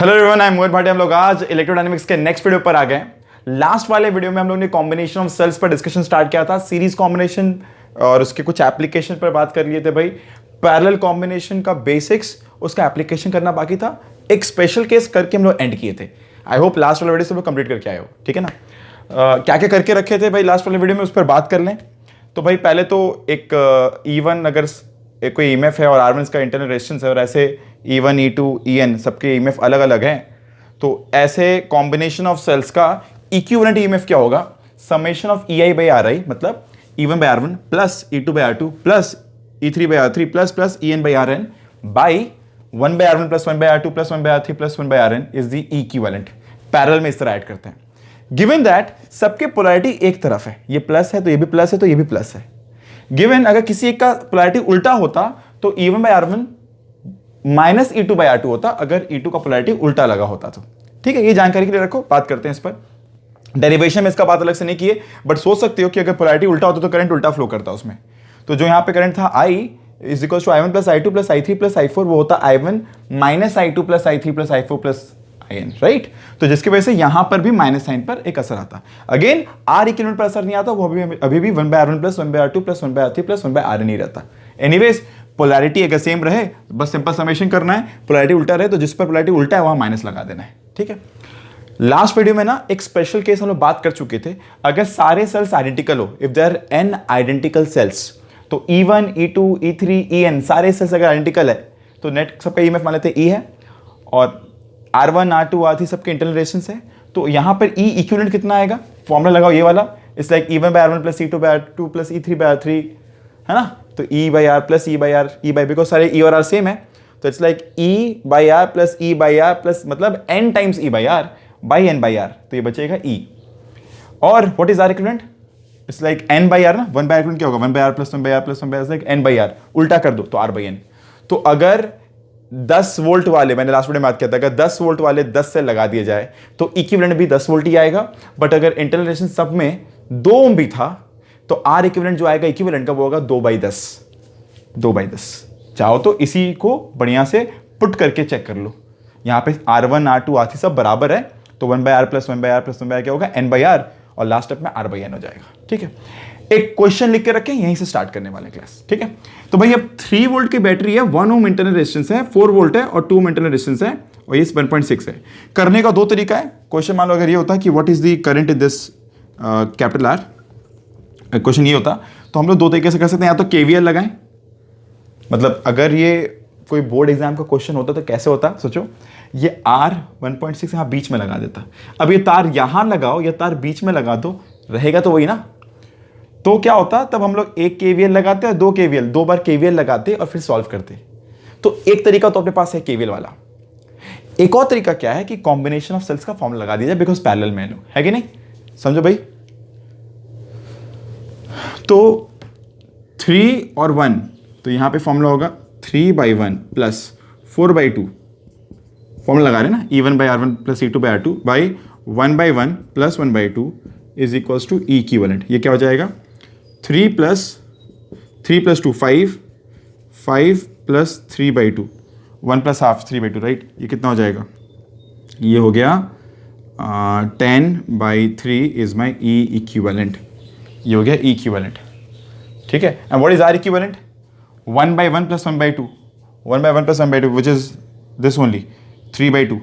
Hello everyone, I am मोहित भाटी। हम लोग आज इलेक्ट्रोडायनेमिक्स के नेक्स्ट वीडियो पर आ गए। लास्ट वाले वीडियो में हम लोग ने कॉम्बिनेशन ऑफ सेल्स पर डिस्कशन स्टार्ट किया था, सीरीज कॉम्बिनेशन और उसके कुछ एप्लीकेशन पर बात कर लिए थे भाई। पैरेलल कॉम्बिनेशन का बेसिक्स, उसका एप्लीकेशन करना बाकी था। एक स्पेशल केस करके हम लोग एंड किए थे। आई होप लास्ट वाले वीडियो से लोग कंप्लीट करके आए हो, ठीक है ना। क्या क्या करके रखे थे भाई लास्ट वाले वीडियो में, उस पर बात कर लें। तो भाई पहले तो एक E1 अगर एक कोई ईएमएफ है और R1 का इंटरनल रेजिस्टेंस है और ऐसे E1, E2, EN सबके ईएमएफ अलग अलग हैं, तो ऐसे कॉम्बिनेशन ऑफ सेल्स का इक्विवेलेंट ईएमएफ क्या होगा? Summation of EI by RI, मतलब E1 by R1 plus E2 by R2 plus E3 by R3 plus EN by RN by 1 by R1 plus 1 by R2 plus 1 by R3 plus 1 by RN is the equivalent. Parallel में इस तरह add करते हैं। Given that सबके polarity एक तरफ है, ये प्लस है तो ये भी प्लस है तो ये भी प्लस है। गिवन अगर किसी एक का पोलैरिटी उल्टा होता तो E1 by R1 minus E2 by R2 होता, अगर E2 का पोलैरिटी उल्टा लगा होता तो। ठीक है, ये जानकारी के लिए रखो, बात करते हैं इस पर। डेरिवेशन में इसका बात अलग से नहीं किए, बट सोच सकते हो कि अगर पोलैरिटी उल्टा होता तो करंट उल्टा फ्लो करता उसमें। तो जो यहां पे करंट था I is equal to I1 plus I2 plus I3 plus I4, वो होता I1 minus I2 plus I3 plus I4 plus IN, right. तो जिसकी वजह से यहां पर भी माइनस साइन पर एक असर आता। अगेन R इक्विवेलेंट पर असर नहीं आता, वो अभी भी 1 by R1 plus 1 by R2 plus 1 by R3 plus 1 by RN ही रहता। एनीवेज पोलैरिटी अगर सेम रहे, बस सिंपल समेशन करना है। पोलैरिटी उल्टा रहे तो जिस पर पोलैरिटी उल्टा है वहां माइनस लगा देना है, ठीक है। लास्ट वीडियो में ना एक स्पेशल केस हम लोग बात कर चुके थे। अगर सारे सेल्स आइडेंटिकल हो, if there n identical cells, तो E1, E2, E3, EN सारे सेल्स अगर आइडेंटिकल है तो नेट सबका ईएमएफ मान लेते E है, और R1, R2, R3 सबके इंटरनल रेजिस्टेंस है। तो यहां पर E इक्विवेलेंट कितना आएगा? फॉर्मूला लगाओ ये वाला, it's like E1 by R1 plus E2 by R2 plus E3 by R3, है ना। तो E by R plus E by R, E by, because सारे E और R सेम है, तो it's like E by R plus E by R plus मतलब N times E by R by N by R, तो ये बचेगा E। और what is R equivalent? It's like N by R ना, 1 by R equivalent क्या होगा? 1 by R plus 1 by R plus 1 by R, like N by R, उल्टा कर दो तो R बाई N। तो अगर 10 वोल्ट वाले, मैंने लास्ट वीडियो में बात किया था, अगर 10 वोल्ट वाले 10 से लगा दिए जाए तो इक्विवेलेंट भी 10 वोल्ट ही आएगा। बट अगर इंटरनल रेजिस्टेंस सब में 2 ओम भी था तो R इक्विवेलेंट जो आएगा इक्विवेलेंट का वो होगा 2/10। 2/10 चाहो तो इसी को बढ़िया से पुट करके चेक कर लो। यहां पे R1, R2, R3 सब बराबर है, तो 1 by R plus 1 by R plus 1 by R क्या होगा? N बाई R, और लास्ट स्टेप में R बाई N हो जाएगा, ठीक है। एक क्वेश्चन लिख के रखें, यहीं से स्टार्ट करने वाले क्लास, ठीक है। तो भाई अब 3 वोल्ट की बैटरी है, 1 ओम इंटरनल रेजिस्टेंस है, 4 वोल्ट है और 2 ओम इंटरनल रेजिस्टेंस है, और ये 1.6 है। करने का 2 तरीका है। क्वेश्चन मान लो अगर ये होता कि what is the current in this capital R, question ये होता तो हम लोग 2 तरीके से कर सकते हैं। या तो KVL लगाएं, मतलब अगर ये कोई बोर्ड एग्जाम का क्वेश्चन होता तो कैसे होता, सोचो। ये R 1.6 यहाँ बीच में लगा देता। अब ये तार यहां लगाओ या तार बीच में लगा दो, रहेगा तो वही ना। तो क्या होता, तब हम लोग 1 KVL लगाते और 2 KVL, 2 बार KVL लगाते और फिर सॉल्व करते। तो एक तरीका तो अपने पास है KVL वाला। एक और तरीका क्या है कि कॉम्बिनेशन ऑफ सेल्स का फॉर्मूला लगा दिया, बिकॉज पैरेलल में है कि नहीं, समझो भाई। तो 3 और 1, तो यहां पे फॉर्मूला होगा 3/1 प्लस 4/2, फॉर्मूला लगा रहे हैं ना, E1 by R1 plus E2 by R2 by 1/1 plus 1/2 is equals to E equivalent. ये क्या हो जाएगा? 3 plus 2 5, 5 plus 3/2, 1 plus half 3/2, right. ये कितना हो जाएगा? ये हो गया 10/3 इज माई E इक्विवेलेंट। ये हो गया E इक्विवेलेंट, ठीक है। And what is R equivalent? 1/1 plus 1/2, 1/1 plus 1/2 which is this only 3/2,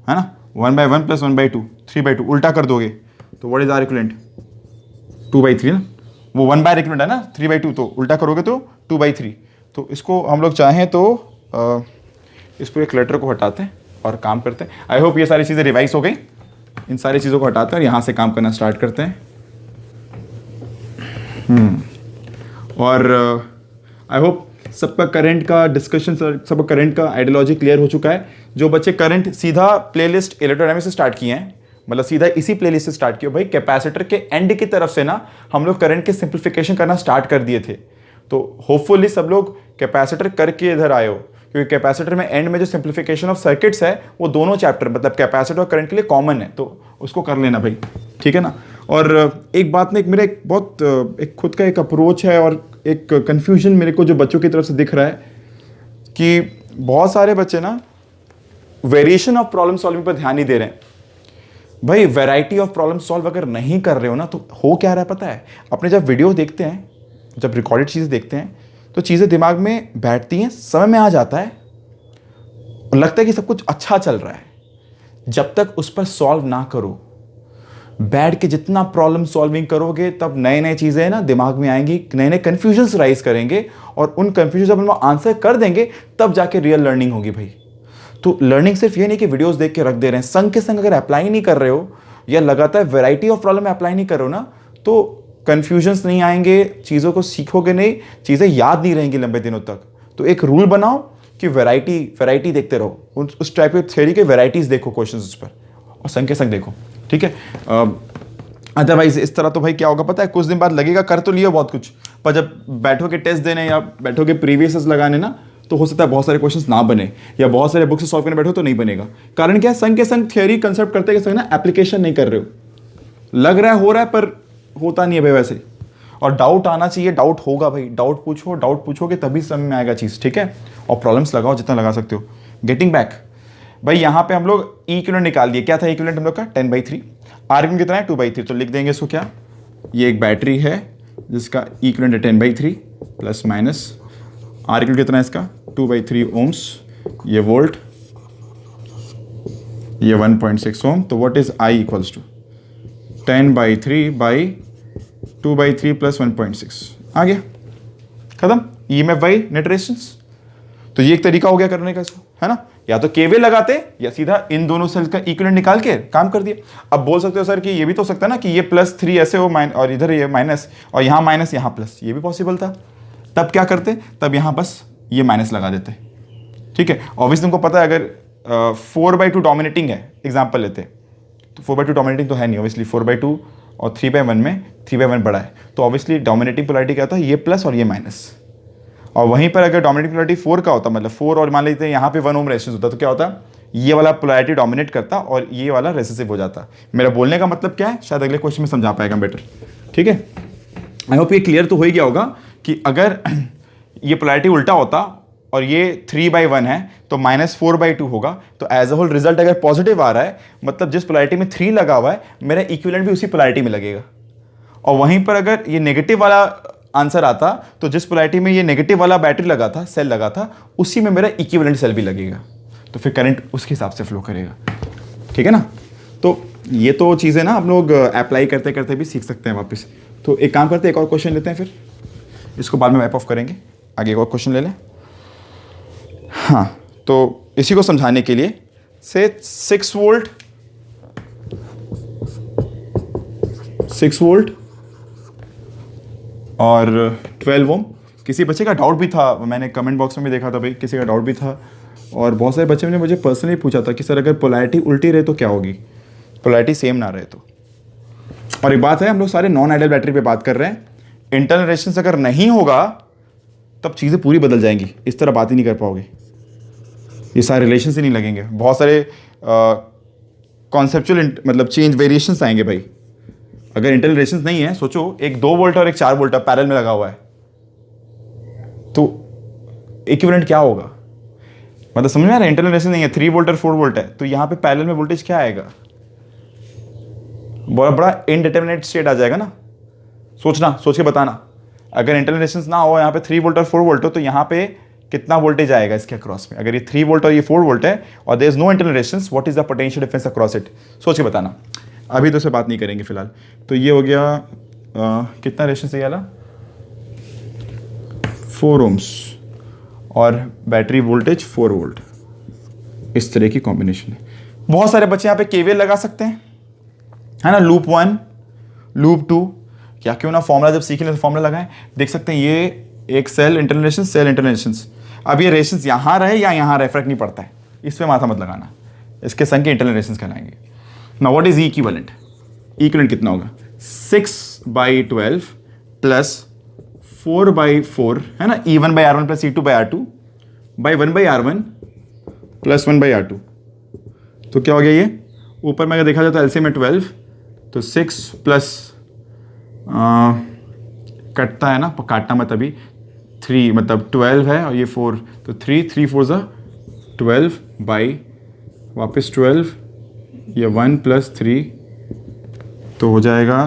है ना। 1/1 प्लस 1/2, 3/2, उल्टा कर दोगे तो व्हाट इज R इक्विवेलेंट? 2/3 ना, वो 1 बाय इक्विवेलेंट है ना, 3/2, तो उल्टा करोगे तो 2/3। तो इसको हम लोग चाहें तो इस पूरे क्लटर को हटाते हैं और काम करते हैं। आई होप ये सारी चीज़ें रिवाइज हो गई। इन सारी चीज़ों को हटाते हैं और यहाँ से काम करना स्टार्ट करते हैं। और आई होप सबका करंट का डिस्कशन, सबका करंट का आइडियोलॉजी क्लियर हो चुका है। जो बच्चे करंट सीधा प्लेलिस्ट इलेक्ट्रोडायनेमिक्स से स्टार्ट किए हैं, मतलब सीधा इसी प्लेलिस्ट से स्टार्ट किया भाई, कैपेसिटर के एंड की तरफ से ना हम लोग करंट के सिंप्लीफिकेशन करना स्टार्ट कर दिए थे। तो होपफुली सब लोग कैपेसिटर करके इधर आए हो, क्योंकि कैपेसिटर में एंड में जो सिंप्लीफिकेशन ऑफ सर्किट्स है वो दोनों चैप्टर मतलब कैपेसिटर और करंट के लिए कॉमन है, तो उसको कर लेना भाई, ठीक है ना। और एक बात में मेरा एक बहुत एक खुद का एक अप्रोच है और एक कन्फ्यूजन मेरे को जो बच्चों की तरफ से दिख रहा है कि बहुत सारे बच्चे ना वेरिएशन ऑफ प्रॉब्लम सॉल्विंग पर ध्यान नहीं दे रहे हैं। भाई वैरायटी ऑफ प्रॉब्लम सॉल्व अगर नहीं कर रहे हो ना तो हो क्या रहा है पता है? अपने जब वीडियो देखते हैं, जब रिकॉर्डेड चीज़ें देखते हैं तो चीज़ें दिमाग में बैठती हैं, समय में आ जाता है और लगता है कि सब कुछ अच्छा चल रहा है। जब तक उस पर सॉल्व ना करो, बैठ के जितना प्रॉब्लम सॉल्विंग करोगे तब नए नए चीज़ें ना दिमाग में आएंगी, नए नए कन्फ्यूजन्स राइज करेंगे और उन कन्फ्यूजन जब हम आंसर कर देंगे तब जाके रियल लर्निंग होगी भाई। तो लर्निंग सिर्फ ये नहीं कि वीडियोस देख के रख दे रहे हैं, संग के संग अगर अप्लाई नहीं कर रहे हो या लगातार वैरायटी ऑफ प्रॉब्लम में अप्लाई नहीं कर रहे हो ना तो कन्फ्यूजन्स नहीं आएंगे, चीज़ों को सीखोगे नहीं, चीज़ें याद नहीं रहेंगी लंबे दिनों तक। तो एक रूल बनाओ कि वैरायटी देखते रहो, उस टाइप के थ्योरी के वैरायटीज़ देखो क्वेश्चन उस पर और संग के संग देखो, ठीक है। अदरवाइज इस तरह तो भाई क्या होगा पता है, कुछ दिन बाद लगेगा कर तो लिया बहुत कुछ, पर जब बैठोगे टेस्ट देने या बैठोगे प्रीवियस लगाने ना तो हो सकता है बहुत सारे क्वेश्चंस ना बने या बहुत सारे बुक से सॉल्व करने बैठो तो नहीं बनेगा। कारण क्या है, संग के संग थियोरी कंसेप्ट करते के संग ना एप्लीकेशन नहीं कर रहे हो, लग रहा है हो रहा है पर होता नहीं है भाई वैसे। और डाउट आना चाहिए, डाउट होगा भाई, डाउट पूछोगे तभी समझ में आएगा चीज़, ठीक है। और प्रॉब्लम्स लगाओ जितना लगा सकते हो। गेटिंग बैक भाई, यहाँ पे हम लोग इक्विवेलेंट निकाल दिए। क्या था इक्विवेलेंट हम लोग का? 10/3। आर्गन कितना है? 2/3। तो लिख देंगे इसको क्या, ये एक बैटरी है जिसका इक्विवेलेंट है 10/3 प्लस माइनस आर्गन कितना है इसका 2/3 ओम्स, ये वोल्ट, ये 1.6 ओम। तो what is I equals to 10/3/2/3 plus 1.6। आ गया, खत्म। EMF by net resistance. तो ये एक तरीका हो गया करने का इसको, है ना। या तो केवीएल लगाते या सीधा इन दोनों सेल्स का इक्विवेलेंट निकाल के काम कर दिया। अब बोल सकते हो सर कि ये भी तो हो सकता है ना कि ये +3 ऐसे हो और इधर ये माइनस और यहाँ माइनस यहाँ प्लस, ये भी पॉसिबल था। तब क्या करते, तब यहाँ बस ये माइनस लगा देते, ठीक है। ऑब्वियसली तुमको पता है अगर 4/2 डोमिनेटिंग है, एग्जाम्पल लेते तो 4/2 डोमिनेटिंग तो है नहीं ऑब्वियसली, 4/2 और 3/1 में 3/1 बड़ा है, तो ऑब्वियसली डोमिनेटिंग पोलैरिटी क्या होता है, ये प्लस और ये माइनस। और वहीं पर अगर डोमिनेटिंग पोलैरिटी 4 का होता, मतलब 4 और मान लेते हैं यहाँ पे 1 ओम रेजिस्टेंस होता, तो क्या होता, ये वाला पोलैरिटी डोमिनेट करता और ये वाला रेसिसिव हो जाता। मेरा बोलने का मतलब क्या है, शायद अगले क्वेश्चन में समझा पाएगा बेटर, ठीक है। आई होप ये क्लियर तो हो ही गया होगा कि अगर ये पोलैरिटी उल्टा होता और ये 3/1 है तो -4/2 होगा। तो एज अ होल रिजल्ट अगर पॉजिटिव आ रहा है, मतलब जिस पोलैरिटी में 3 लगा हुआ है मेरा इक्विवेलेंट भी उसी पोलैरिटी में लगेगा। और वहीं पर अगर ये नेगेटिव वाला आंसर आता तो जिस पोलैरिटी में ये नेगेटिव वाला बैटरी लगा था, सेल लगा था, उसी में मेरा इक्विवेलेंट सेल भी लगेगा। तो फिर करंट उसके हिसाब से फ्लो करेगा, ठीक है ना। तो ये तो चीज़ें ना हम लोग अप्लाई करते करते भी सीख सकते हैं वापस। तो एक काम करते हैं, एक और क्वेश्चन लेते हैं, फिर इसको बाद में वैप ऑफ करेंगे। आगे एक और क्वेश्चन ले लें। हाँ, तो इसी को समझाने के लिए से 6 वोल्ट और 12 ओम। किसी बच्चे का डाउट भी था, मैंने कमेंट बॉक्स में भी देखा था भाई, किसी का डाउट भी था और बहुत सारे बच्चे ने मुझे पर्सनली पूछा था कि सर अगर पोलैरिटी उल्टी रहे तो क्या होगी, पोलैरिटी सेम ना रहे तो। और एक बात है, हम लोग सारे नॉन आइडियल बैटरी पे बात कर रहे हैं। इंटरनल रेजिस्टेंस अगर नहीं होगा तब चीज़ें पूरी बदल जाएंगी, इस तरह बात ही नहीं कर पाओगे, ये सारे रिलेशन से नहीं लगेंगे, बहुत सारे कॉन्सेप्चुअल मतलब चेंज वेरिएशंस आएंगे भाई। अगर इंटरनल रेजिस्टेंस नहीं है, सोचो एक 2 वोल्ट और एक 4 वोल्ट पैरेलल में लगा हुआ है तो इक्विवेलेंट क्या होगा, मतलब समझ में आ रहा है। इंटरनल रेजिस्टेंस नहीं है, 3 वोल्ट और 4 वोल्ट है, तो यहाँ पे पैरेलल में वोल्टेज क्या आएगा, बहुत बड़ा इनडिटरमिनेट स्टेट आ जाएगा ना। सोच के बताना, अगर इंटरनल रेजिस्टेंस ना हो, यहाँ पे 3 वोल्ट और 4 वोल्ट हो, तो यहाँ पे कितना वोल्टेज आएगा इसके अक्रॉस में। अगर ये 3 वोल्ट और ये 4 वोल्ट है और there is no internal resistance, what is the potential difference across it, सोच के बताना। अभी तो इसे बात नहीं करेंगे फिलहाल। तो ये हो गया कितना रेजिस्टेंस है, 4 ओम्स और बैटरी वोल्टेज 4 वोल्ट, इस तरह की कॉम्बिनेशन है। बहुत सारे बच्चे यहाँ पे केवीएल लगा सकते हैं, है ना। लूप 1 लूप 2, या क्यों ना फॉर्मूला जब सीख लें तो फॉर्मूला लगाएं। देख सकते हैं ये एक cell internal resistance, cell internal resistance. अब ये रेजिस्टेंस यहाँ रहे या यहाँ रहे फर्क नहीं पड़ता है, इस पर माथा मत लगाना, इसके संग के इंटरनल रेजिस्टेंस कहलाएंगे। Now what is equivalent, equivalent कितना होगा 6/12 प्लस 4/4, है ना, E1/R1 plus E2/R2 by 1/R1 plus 1/R2। तो क्या हो गया, ये ऊपर में अगर देखा जाए तो एलसीएम में 12, तो 6 प्लस कटता है ना, काटना मत अभी, 3 मतलब 12 है और ये 4, तो 3 4 ज़ा 12 बाई वापस 12, ये 1 + 3 तो हो जाएगा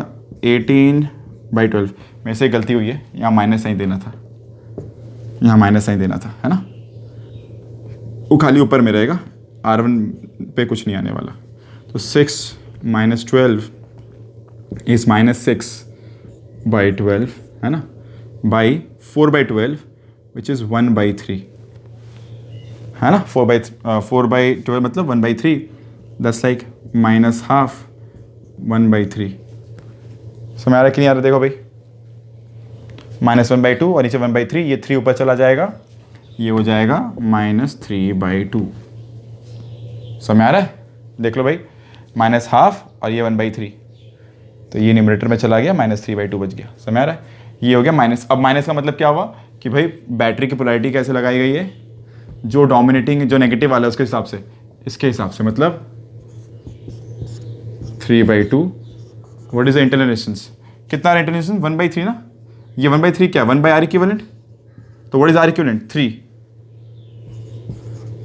18/12। मेरे से गलती हुई है, यहाँ माइनस साइन देना था, यहाँ माइनस साइन देना था, है ना। वो खाली ऊपर में रहेगा, R1 पे कुछ नहीं आने वाला। तो 6 - 12 इज -6/12, है ना, बाई 4/12 विच इज़ 1/3, है ना। 4/12 मतलब 1/3, दस लाइक -½ 1/3। समझ आ रहा है कि नहीं आ रहा? देखो भाई, -1/2 और नीचे 1/3, ये 3 ऊपर चला जाएगा, ये हो जाएगा -3/2। समझ आ रहा है? देख लो भाई, -½ और ये 1/3, तो ये न्यूमरेटर में चला गया, -3/2 बच गया। समझ आ रहा है? ये हो गया माइनस। अब माइनस का मतलब क्या हुआ कि भाई बैटरी की पोलैरिटी कैसे लगाई गई है, जो डोमिनेटिंग जो नेगेटिव वाला है उसके हिसाब से, इसके हिसाब से, मतलब 3/2। What is the internal resistance? कितना इंटरनल रेजिस्टेंस? 1/3 ना। ये 1/3 क्या? 1/R equivalent. तो व्हाट इज R इक्विवेलेंट?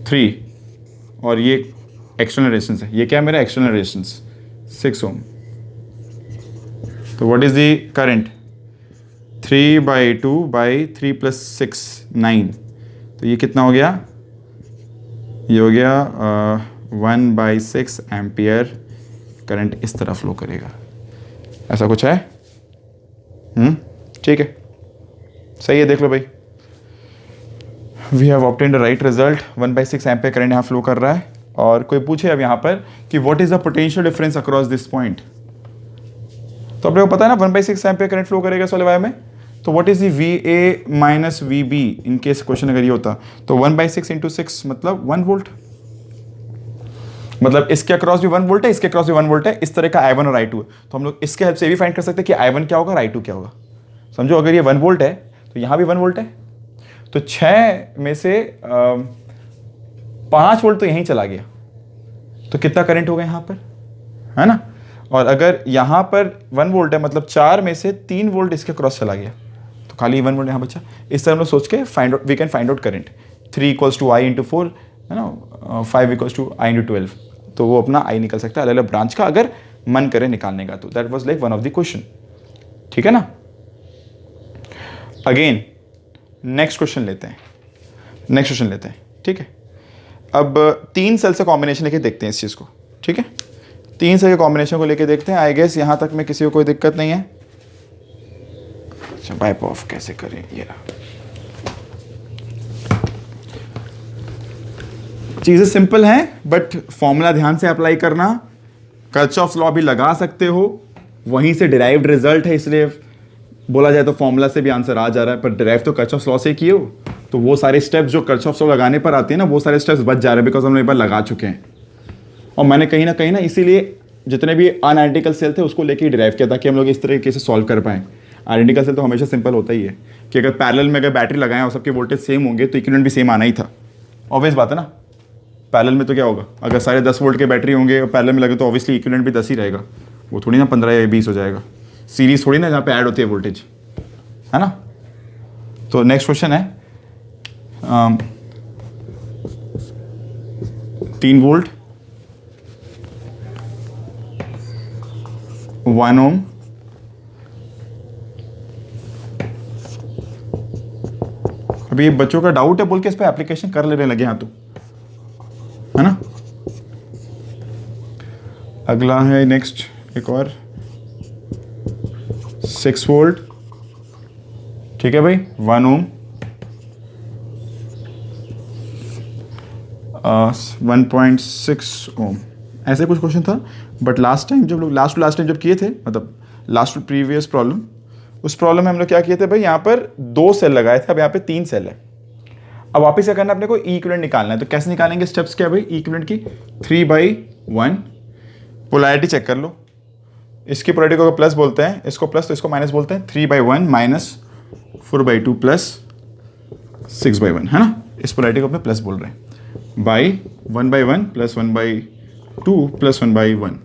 3 और ये एक्सटर्नल रेजिस्टेंस है। ये क्या है मेरा? एक्सटर्नल रेजिस्टेंस 6 ओम। तो व्हाट इज द करंट? 3/2/3 + 6 9। तो ये कितना हो गया? ये हो गया 1/6 एम्पियर करंट इस तरह फ्लो करेगा। ऐसा कुछ है? ठीक है, सही है। देख लो भाई, we have obtained the right result. 1/6 ampere current यहाँ फ्लो कर रहा है। और कोई पूछे अब यहाँ पर कि what is the potential difference across this point, तो अपने को पता है ना 1/6 एम्पियर करंट फ्लो करेगा इस वाले वायर में। तो what is the VA - VB in case question अगर ये होता, तो 1/6 × 6 मतलब 1 वोल्ट। मतलब इसके अक्रॉस भी 1 वोल्ट है, इसके अक्रॉस भी 1 वोल्ट है। इस तरह का I1 और I2 है। तो हम लोग इसके हेल्प से भी फाइंड कर सकते हैं कि I1 क्या होगा और I2 क्या होगा। समझो, अगर ये 1 वोल्ट है तो यहाँ भी 1 वोल्ट है, तो 6 में से 5 वोल्ट तो यहीं चला गया, तो कितना करंट होगा यहाँ पर, है ना। और अगर यहाँ पर 1 वोल्ट है मतलब 4 में से 3 वोल्ट इसके क्रॉस चला गया, तो खाली 1 वोल्ट यहाँ बचा। इस तरह हम लोग सोच के we can find out current. 3 = I × 4, है ना, 5 = I × 12, तो वो अपना I निकल सकता है अलग अलग ब्रांच का, अगर मन करे निकालने का। तो that was like one of the question, ठीक है ना। अगेन नेक्स्ट क्वेश्चन लेते हैं, ठीक है। अब 3 सेल से कॉम्बिनेशन लेके देखते हैं इस चीज़ को, ठीक है। 3 सेल के कॉम्बिनेशन को लेके देखते हैं। आई गेस यहाँ तक में किसी को कोई दिक्कत नहीं है। अच्छा, वाइप ऑफ कैसे करें? ये चीज़ें सिंपल हैं, बट फॉर्मूला ध्यान से अप्लाई करना। किरचॉफ्स लॉ भी लगा सकते हो, वहीं से डिराइव्ड रिजल्ट है, इसलिए बोला जाए तो फॉर्मूला से भी आंसर आ जा रहा है, पर डिराइव तो किरचॉफ्स लॉ से किए हो, तो वो सारे स्टेप्स जो किरचॉफ्स लॉ लगाने पर आते हैं ना, वो सारे स्टेप्स बच जा रहे हैं, बिकॉज हम लोग एक बार लगा चुके हैं। और मैंने कहीं ना इसीलिए जितने भी अनआइडेंटिकल सेल थे उसको लेके डिराइव किया, ताकि हम लोग इस तरीके से सॉल्व कर पाएँ। आइडेंटिकल सेल तो हमेशा सिंपल होता ही है कि अगर पैरेलल में अगर बैटरी लगाएं और सबके वोल्टेज सेम होंगे तो इक्विवेलेंट भी सेम आना ही था। ऑब्वियस बात है ना। पैरेलल में तो क्या होगा, अगर सारे 10 वोल्ट के बैटरी होंगे और पैरेलल में लगे तो ऑब्वियसली इक्विवेलेंट भी 10 ही रहेगा, वो थोड़ी ना 15 या 20 हो जाएगा। सीरीज थोड़ी ना जहाँ पे ऐड होती है वोल्टेज, है ना। तो नेक्स्ट क्वेश्चन है 3 वोल्ट 1 ओम अभी ये बच्चों का डाउट है बोल के इस पे एप्लीकेशन कर लेने लगे हैं, तो है ना। अगला है नेक्स्ट एक और 6 वोल्ट, ठीक है भाई, 1 ओम 1.6 ओम, ऐसे कुछ क्वेश्चन था। बट लास्ट टाइम जब लोग लास्ट टाइम जब किए थे, मतलब लास्ट प्रीवियस प्रॉब्लम, उस प्रॉब्लम में हम लोग क्या किए थे भाई, यहाँ पर 2 सेल लगाए थे, अब यहाँ पे 3 सेल है। अब वापस क्या करना है, अपने को इक्विवेलेंट निकालना है। तो कैसे निकालेंगे, स्टेप्स क्या भाई, इक्विवेलेंट की 3/1, पोलैरिटी चेक कर लो। इसकी पोलैरिटी को प्लस बोलते हैं, इसको प्लस तो इसको माइनस बोलते हैं। 3/1 - 4/2 + 6/1, है ना। इस पोलैरिटी को अपने प्लस बोल रहे हैं, बाई 1/1 + 1/2 + 1/1,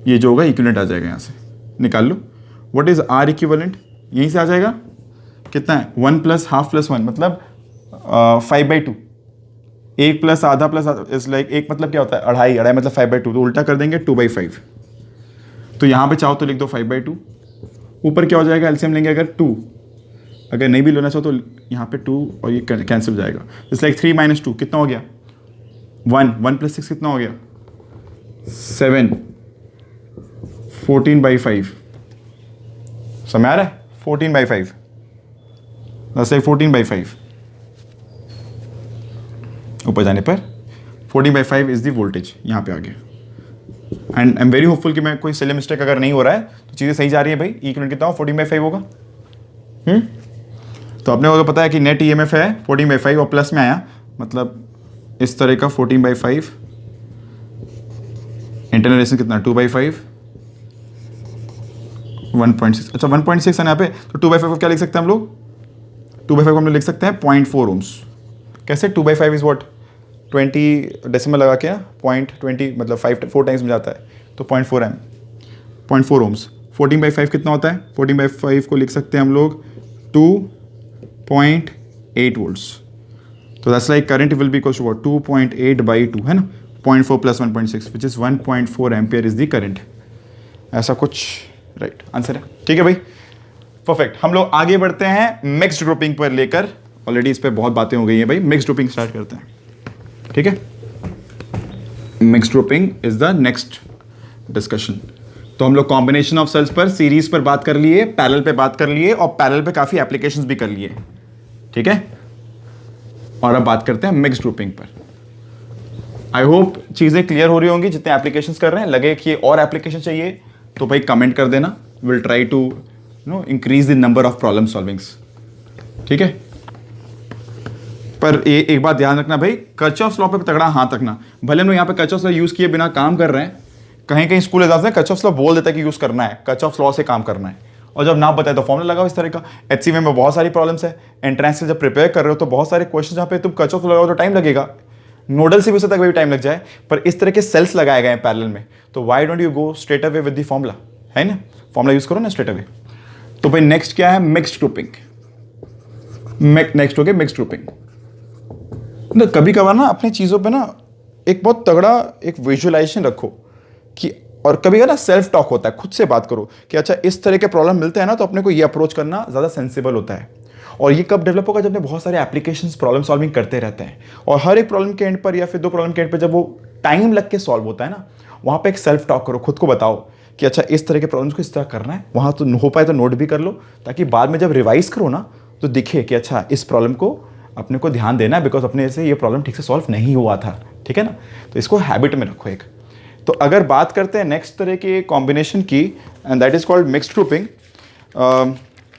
ये जो होगा इक्विवेलेंट आ जाएगा। यहाँ से निकाल लो। व्हाट इज R इक्विवेलेंट, यहीं से आ जाएगा। कितना है, 1 + ½ + 1 मतलब 5/2, 1 प्लस आधा प्लस इज लाइक, एक मतलब क्या होता है अढ़ाई, अढ़ाई मतलब 5/2, तो उल्टा कर देंगे 2/5। तो यहाँ पे चाहो तो लिख दो 5/2। ऊपर क्या हो जाएगा, एलसीएम लेंगे अगर 2, अगर नहीं भी लेना चाहो तो यहाँ पे 2 और ये कैंसिल हो जाएगा। इट्स लाइक 3 - 2 कितना हो गया 1, 1 + 6 कितना हो गया 7, 14/5। समझ आ रहा है, 14/5, दैट्स लाइक 14/5। ऊपर जाने पर 14/5 इज द वोल्टेज यहाँ पे आ गया। And I am very hopeful कि मैं कोई सिली मिस्टेक अगर नहीं हो रहा है तो चीज़ें सही जा रही है भाई। इक्विवेलेंट कितना हो 14/5 होगा। तो अपने को तो पता है कि नेट ईएमएफ है 14/5 और प्लस में आया, मतलब इस तरह का 14/5। इंटरनल रेजिस्टेंस कितना 2/5, 1.6। अच्छा 1.6 है यहाँ पे, तो 2/5 को क्या लिख सकते हैं हम लोग, 2/5 को हम लोग लिख सकते हैं 0.4 ओम्स। कैसे 2/5 इज व्हाट 20 डेसिमल लगा के ना 0.20 मतलब 4 टाइम्स में जाता है, तो 0.4 ओम्स। 14/5 कितना होता है, 14/5 को लिख सकते हैं हम लोग 2.8 वोल्ट्स। तो that's like current will be equals to what 2.8/2 है ना, 0.4 + 1.6 which is 1.4 ampere is the current. ऐसा कुछ राइट आंसर है, ठीक है भाई, परफेक्ट। हम लोग आगे बढ़ते हैं मिक्स्ड ग्रुपिंग पर लेकर, ऑलरेडी इस पर बहुत बातें हो गई हैं भाई। मिक्स्ड ग्रुपिंग स्टार्ट करते हैं, ठीक है। Mixed grouping is the next discussion. तो हम लोग कॉम्बिनेशन ऑफ सेल्स पर, सीरीज पर बात कर लिए, पैरेलल पे बात कर लिए, और पैरेलल पे काफी एप्लीकेशंस भी कर लिए, ठीक है। और अब बात करते हैं मिक्स्ड ग्रुपिंग पर। आई होप चीजें क्लियर हो रही होंगी। जितने एप्लीकेशंस कर रहे हैं, लगे कि और एप्लीकेशन चाहिए तो भाई कमेंट कर देना, will try to increase the number of problem solvings, ठीक है। पर एक बात ध्यान रखना भाई, कर्चॉफ्स लॉ पे तगड़ा हाथ रखना। भले हम लोग यहाँ पे कर्चॉफ्स लॉ यूज किए बिना काम कर रहे हैं, कहीं कहीं स्कूल एग्जाम्स में कर्चॉफ्स लॉ बोल देता है कि यूज करना है, कर्चॉफ्स लॉ से काम करना है, और जब ना बताए तो फॉर्मूला लगाओ इस तरह का। एचसीएम में बहुत सारी प्रॉब्लम्स है, एंट्रेंस से जब प्रिपेयर कर रहे हो तो बहुत सारे क्वेश्चन जहाँ पे तुम कर्चॉफ्स लगाओ तो टाइम लगेगा, नोडल से भी उससे तक भी टाइम लग जाए, पर इस तरह के सेल्स लगाए गए हैं पैरेलल में, तो why don't you go straight away with the formula, है ना, फॉर्मूला यूज करो ना स्ट्रेट अवे। तो भाई नेक्स्ट क्या है, मिक्स्ड ग्रुपिंग। नेक्स्ट हो गया मिक्स्ड ग्रुपिंग। ना कभी कभार ना अपनी चीज़ों पे ना एक बहुत तगड़ा एक विजुअलाइजेशन रखो कि, और कभी ना सेल्फ टॉक होता है, खुद से बात करो कि अच्छा इस तरह के प्रॉब्लम मिलते हैं ना, तो अपने को ये अप्रोच करना ज़्यादा सेंसिबल होता है। और ये कब डेवलप होगा, जब अपने बहुत सारे एप्लीकेशंस प्रॉब्लम सॉल्विंग करते रहते हैं, और हर एक प्रॉब्लम के एंड पर या फिर 2 प्रॉब्लम के एंड पर जब वो टाइम लग के सॉल्व होता है ना, वहाँ पर एक सेल्फ टॉक करो, खुद को बताओ कि अच्छा इस तरह के प्रॉब्लम्स को इस तरह करना है। वहाँ तो हो पाए तो नोट भी कर लो, ताकि बाद में जब रिवाइज करो ना तो दिखे कि अच्छा इस प्रॉब्लम को अपने को ध्यान देना है, बिकॉज अपने से ये प्रॉब्लम ठीक से सॉल्व नहीं हुआ था, ठीक है ना। तो इसको हैबिट में रखो एक। तो अगर बात करते हैं नेक्स्ट तरह के कॉम्बिनेशन की, and that is called mixed grouping.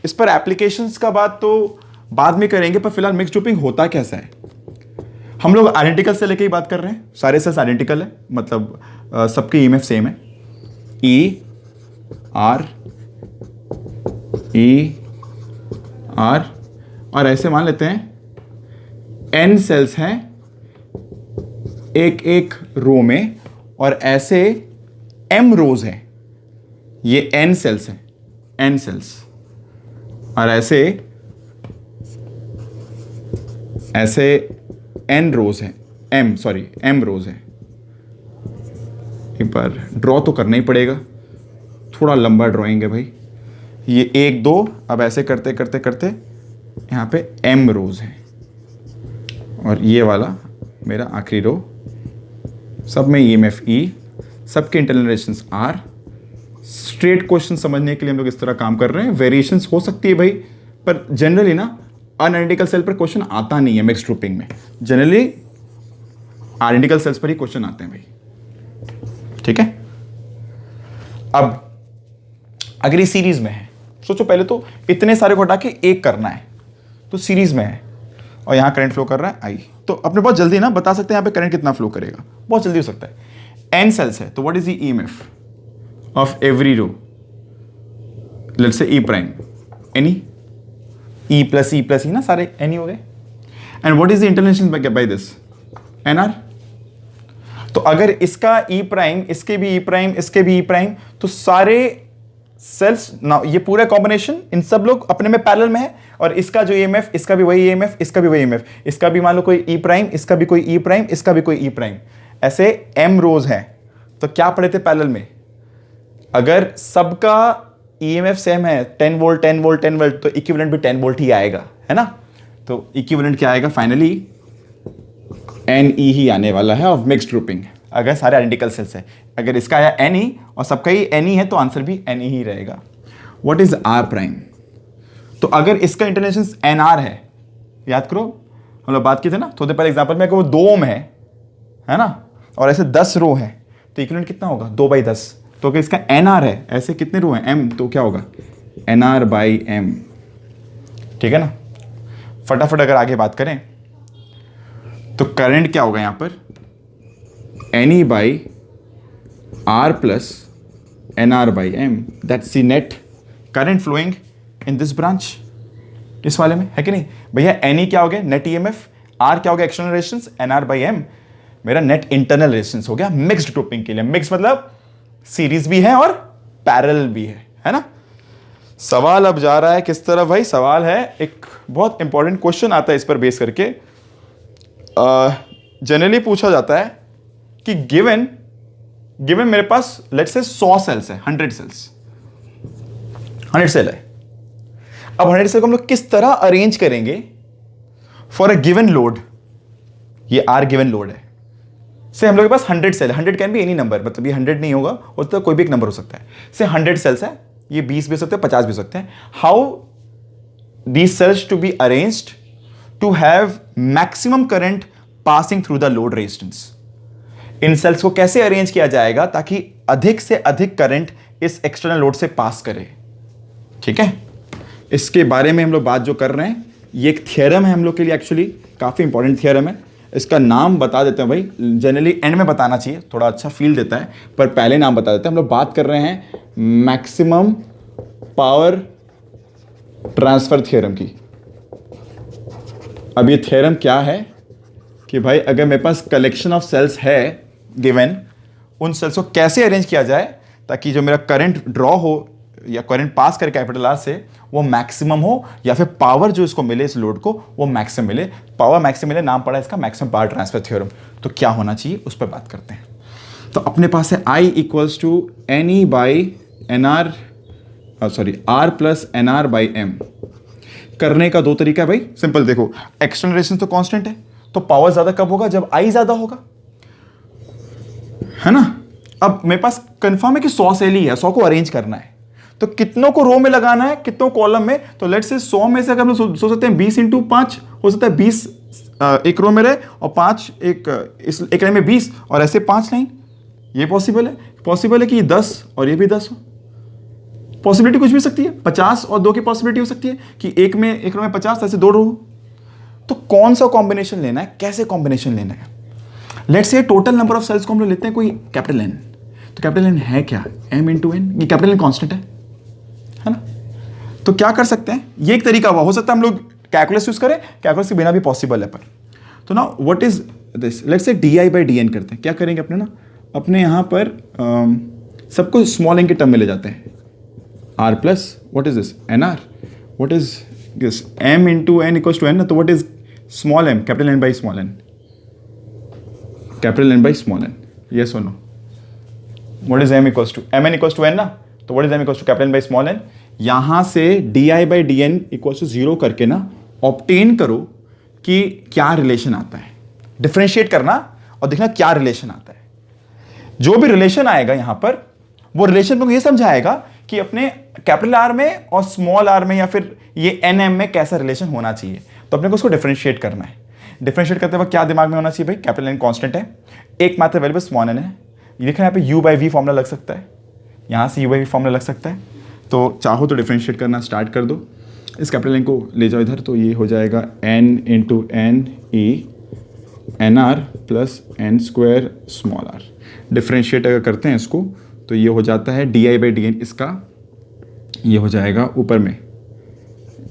इस पर एप्लीकेशंस का बात तो बाद में करेंगे, पर फिलहाल मिक्स्ड ग्रुपिंग होता कैसा है। हम लोग आइडेंटिकल से लेके ही बात कर रहे हैं, सारे सेल्स आइडेंटिकल है, मतलब सबके ईएमएफ सेम है, ई आर और ऐसे मान लेते हैं n सेल्स हैं एक एक रो में, और ऐसे m रोज हैं, ये n सेल्स हैं, n सेल्स, और ऐसे n रोज हैं, m रोज हैं। एक बार ड्रॉ तो करना ही पड़ेगा, थोड़ा लंबा ड्राइंग है भाई। ये 1 2, अब ऐसे करते करते करते यहाँ पे m रोज हैं, और ये वाला मेरा आखिरी रो, सब में ईएमएफ E, सबके internal resistance R। Straight question समझने के लिए हम लोग इस तरह काम कर रहे हैं। वेरिएशंस हो सकती है भाई, पर जनरली ना अनआइडेंटिकल सेल पर क्वेश्चन आता नहीं है मिक्स्ड ग्रुपिंग में, जनरली आइडेंटिकल सेल्स पर ही क्वेश्चन आते हैं भाई, ठीक है। अब अगर ये सीरीज में है, सोचो पहले तो इतने सारे को हटा के एक करना है, तो सीरीज में है और यहाँ करंट फ्लो कर रहा है आई, तो अपने बहुत जल्दी ना बता सकते हैं यहाँ पे करंट कितना फ्लो करेगा, बहुत जल्दी हो सकता है। n सेल्स है तो what is the EMF of every row, let's say E prime, any E plus E ना, सारे एनी हो गए। And what is the international by this NR। तो अगर इसका E प्राइम, इसके भी E प्राइम, इसके भी E प्राइम, तो सारे सेल्स ना, ये पूरा कॉम्बिनेशन इन सब लोग अपने में पैरेलल में है, और इसका जो ईएमएफ, इसका भी वही ईएमएफ, इसका भी वही ईएमएफ, इसका भी मान लो कोई ई प्राइम, इसका भी कोई ई प्राइम, इसका भी कोई ई प्राइम, ऐसे एम रोज हैं। तो क्या पढ़े थे पैरेलल में, अगर सबका ईएमएफ सेम है 10 वोल्ट 10 वोल्ट 10 वोल्ट, तो इक्विवेलेंट भी 10 वोल्ट ही आएगा, है ना। तो इक्विवेलेंट क्या आएगा फाइनली, एन ई ही आने वाला है ऑफ मिक्स्ड ग्रुपिंग, अगर सारे आइडेंटिकल सेल्स है। अगर इसका आया एन ई और सबका ही एन ई है तो आंसर भी एन ई ही रहेगा। व्हाट इज आर प्राइम, तो अगर इसका इंटरनेशनल एन आर है, याद करो हम लोग बात की थे ना थोड़े पहले एग्जाम्पल में, अगर वो 2 ओम है ना, और ऐसे 10 रो है तो इक्विवेलेंट कितना होगा 2/10। तो अगर इसका एन आर है, ऐसे कितने रो हैं एम, तो क्या होगा एन आर बाई एम, ठीक है ना। फटाफट अगर आगे बात करें तो करंट क्या होगा यहां पर, N E by R plus N R by M, that's the net current flowing in this branch, इस वाले में, है कि नहीं भैया। एन ई क्या हो गया नेट ईएमएफ, आर क्या हो गया external resistance, N R by M मेरा नेट इंटरनल रेजिस्टेंस हो गया मिक्स्ड ग्रुपिंग के लिए। मिक्स मतलब सीरीज भी है और पैरेलल भी है ना। सवाल अब जा रहा है किस तरफ भाई, सवाल है एक बहुत इंपॉर्टेंट क्वेश्चन आता है इस पर बेस करके। जनरली पूछा जाता है कि गिवन मेरे पास लेट्स से 100 सेल्स है, 100 सेल्स, 100 सेल है। अब 100 सेल को हम लोग किस तरह अरेंज करेंगे फॉर अ गिवन लोड, ये आर गिवन लोड है, से हम लोग के पास 100 सेल है, 100 कैन बी एनी नंबर, मतलब ये 100 नहीं होगा, और तो कोई भी एक नंबर हो सकता है। से 100 सेल्स है, ये 20 भी हो सकते हैं 50 भी हो सकते हैं। How these cells to be arranged to have maximum current passing through the load resistance, इन सेल्स को कैसे अरेंज किया जाएगा ताकि अधिक से अधिक करंट इस एक्सटर्नल लोड से पास करे, ठीक है। इसके बारे में हम लोग बात जो कर रहे हैं, ये एक थियरम है हम लोग के लिए, एक्चुअली काफी इंपॉर्टेंट थियरम है। इसका नाम बता देते हैं भाई, जनरली एंड में बताना चाहिए, थोड़ा अच्छा फील देता है, पर पहले नाम बता देते हैं। हम लोग बात कर रहे हैं मैक्सिमम पावर ट्रांसफर थ्योरम की। अब ये थ्योरम क्या है कि भाई अगर मेरे पास कलेक्शन ऑफ सेल्स है गिवन, उन सेल्स को कैसे अरेंज किया जाए ताकि जो मेरा करंट ड्रॉ हो या करंट पास करे कैपिटल आर से वो मैक्सिमम हो, या फिर पावर जो इसको मिले इस लोड को वो मैक्सिमम मिले। पावर मैक्सिमम मिले, नाम पड़ा इसका मैक्सिमम पावर ट्रांसफर थ्योरम। तो क्या होना चाहिए उस पर बात करते हैं। तो अपने पास है I equals to N E by N R, sorry R plus N R by M. करने का 2 तरीका है भाई, सिंपल देखो, एक्सटर्नल रेजिस्टेंस तो कांस्टेंट है, तो पावर ज्यादा कब होगा जब I ज्यादा होगा, है ना। अब मेरे पास कंफर्म है कि 100 सेल ही है, 100 को अरेंज करना है, तो कितनों को रो में लगाना है, कितनों कॉलम में। तो लेट्स से 100 में से अगर हम सोच सकते हैं 20 × 5 हो सकता है, 20 एक रो में रहे और 5 एक लाइन में 20 और ऐसे 5 लाइन, ये पॉसिबल है। पॉसिबल है कि 10 और ये भी 10 हो, पॉसिबिलिटी कुछ भी सकती है। 50 और 2 की पॉसिबिलिटी हो सकती है कि एक रो में 50 ऐसे 2 रो हो। तो कौन सा कॉम्बिनेशन लेना है, कैसे कॉम्बिनेशन लेना है। Let's say total number of sales को हम लोग लेते हैं कोई कैपिटल एन। तो कैपिटल एन है क्या, m × n, ये कैपिटल एन कांस्टेंट है ना। तो क्या कर सकते हैं, ये एक तरीका हुआ, हो सकता है हम लोग कैलकुलस यूज करें, कैलकुलस के बिना भी पॉसिबल है। पर तो ना what is this, let's say di/dn करते हैं। क्या करेंगे अपने ना, अपने यहाँ पर सबको स्मॉल n के टर्म में ले जाते हैं। r plus what is this nr, what is this m × n equals to n, तो what is small m, capital n by small n, capital n by small n, yes और no. What is m equals to mn equals to n ना, तो what is m equals to capital n by small n। यहां से di/dn equals to 0 करके ना obtain करो कि क्या रिलेशन आता है, डिफरेंशिएट करना और देखना क्या रिलेशन आता है। जो भी रिलेशन आएगा यहां पर, वो रिलेशन को ये समझाएगा कि अपने कैपिटल आर में और स्मॉल आर में या फिर ये एन में कैसा रिलेशन होना चाहिए। तो अपने को उसको डिफरेंशिएट करना है। डिफरेंशिएट करते वक्त क्या दिमाग में होना चाहिए भाई, कैपिटल एन कांस्टेंट है, एक मात्र वेरिएबल स्मॉल एन है। ये देखना यहाँ पे u/v फॉर्मूला लग सकता है, यहाँ से u/v फॉर्मूला लग सकता है। तो चाहो तो डिफरेंशिएट करना स्टार्ट कर दो, इस कैपिटल एन को ले जाओ इधर, तो ये हो जाएगा n × n e nr plus n square small r। Differentiate अगर करते हैं इसको तो ये हो जाता है di/dn, इसका ये हो जाएगा ऊपर में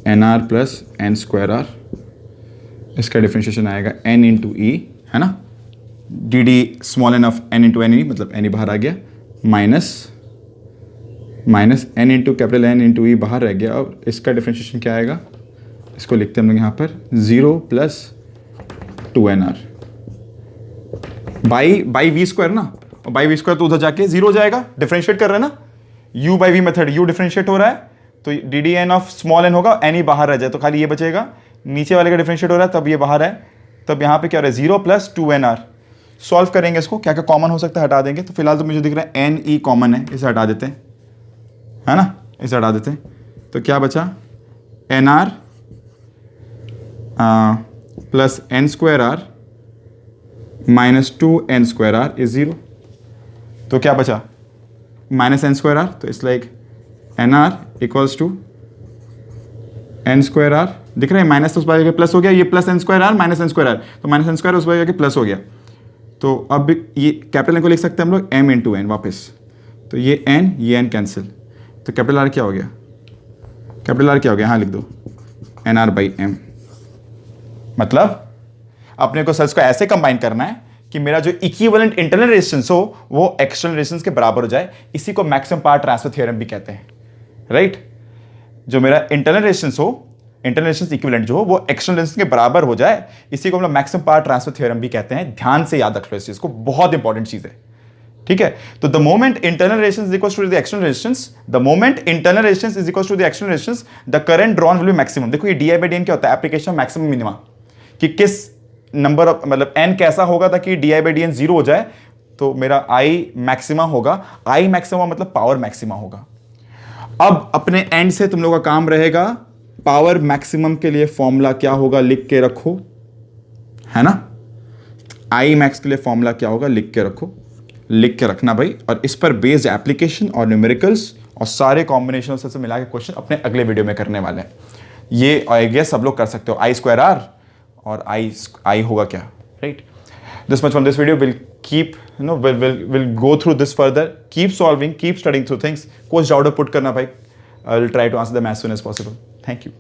nr plus n square r, इसका डिफरेंशिएशन आएगा n × e, है ना, dd small n of n × n e, मतलब n e बाहर आ गया, minus n × capital n × e बाहर रह गया। और इसका डिफरेंशिएशन क्या आएगा, इसको लिखते हैं हम लोग यहाँ पर 0 plus 2nr by we square ना, और बाई वी स्क्वायर तो उधर जाके 0 हो जाएगा, डिफरेंशिएट कर रहे हैं ना, u by V method, u differentiate हो रहा है तो D D N of small N होगा, एन ही बाहर रह जाए तो खाली ये बचेगा, नीचे वाले का डिफरेंशिएट हो रहा है तब ये बाहर है, तब यहाँ पे क्या हो रहा है 0 प्लस 2nr। सॉल्व करेंगे इसको, क्या क्या कॉमन हो सकता है हटा देंगे, तो फिलहाल तो मुझे दिख रहा है एन ई कॉमन है, इसे हटा देते हैं, है ना, इसे हटा देते हैं, तो क्या बचा N R plus N square R minus 2n square R is 0, तो क्या बचा माइनस एन स्क्वायर आर, तो it's like N R equals to N square R, दिख रहा है माइनस तो उस बार प्लस हो गया, ये plus N square R minus N square R, तो माइनस एन स्क्वायर उस बार प्लस हो गया, तो अब ये कैपिटल एन को लिख सकते हैं हम लोग m इंटू एन वापस, तो ये n कैंसिल, तो कैपिटल आर क्या हो गया, कैपिटल आर क्या हो गया, हाँ लिख दो एन आर बाई एम। मतलब अपने को सेल्स को ऐसे कंबाइन करना है कि मेरा जो इक्विवेलेंट इंटरनल रेजिस्टेंस हो वो एक्सटर्नल रेजिस्टेंस के बराबर हो जाए, इसी को मैक्सिमम पावर ट्रांसफर थ्योरम भी कहते हैं, राइट। जो मेरा इंटरनल रेजिस्टेंस हो, इंटरनल रेजिस्टेंस इक्विवेलेंट जो हो वो एक्सटर्नल रेजिस्टेंस के बराबर हो जाए, इसी को हम लोग मैक्सिमम पावर ट्रांसफर थ्योरम भी कहते हैं। ध्यान से याद रख लो इस चीज को, बहुत इंपॉर्टेंट चीज है, ठीक है। तो the moment internal resistance is equal to the external resistance, the moment internal resistance is equal to the external resistance, the current drawn will be maximum. देखो ये डी बाई डी एन क्या होता है, एप्लीकेशन मैक्सिमम मिनिमा, कि किस number of मतलब n कैसा होगा ताकि D I by D N 0 हो जाए, तो मेरा I मैक्सिमा होगा, I मैक्सिमा मतलब पावर मैक्सिमा होगा। अब अपने एंड से तुम लोगों का काम रहेगा, पावर मैक्सिमम के लिए फॉर्मूला क्या होगा लिख के रखो, है ना, I मैक्स के लिए फॉर्मूला क्या होगा लिख के रखो, लिख के रखना भाई, और इस पर बेस्ड एप्लीकेशन और न्यूमेरिकल्स और सारे कॉम्बिनेशन से मिला के क्वेश्चन अपने अगले वीडियो में करने वाले हैं। ये आई गेस सब लोग कर सकते हो, I स्क्वायर आर और I होगा क्या, right. This much from this video, we'll keep, we'll go through this further, keep solving, keep studying through things, कुछ डाउट पुट करना भाई, I'll try to answer them as soon as possible. Thank you.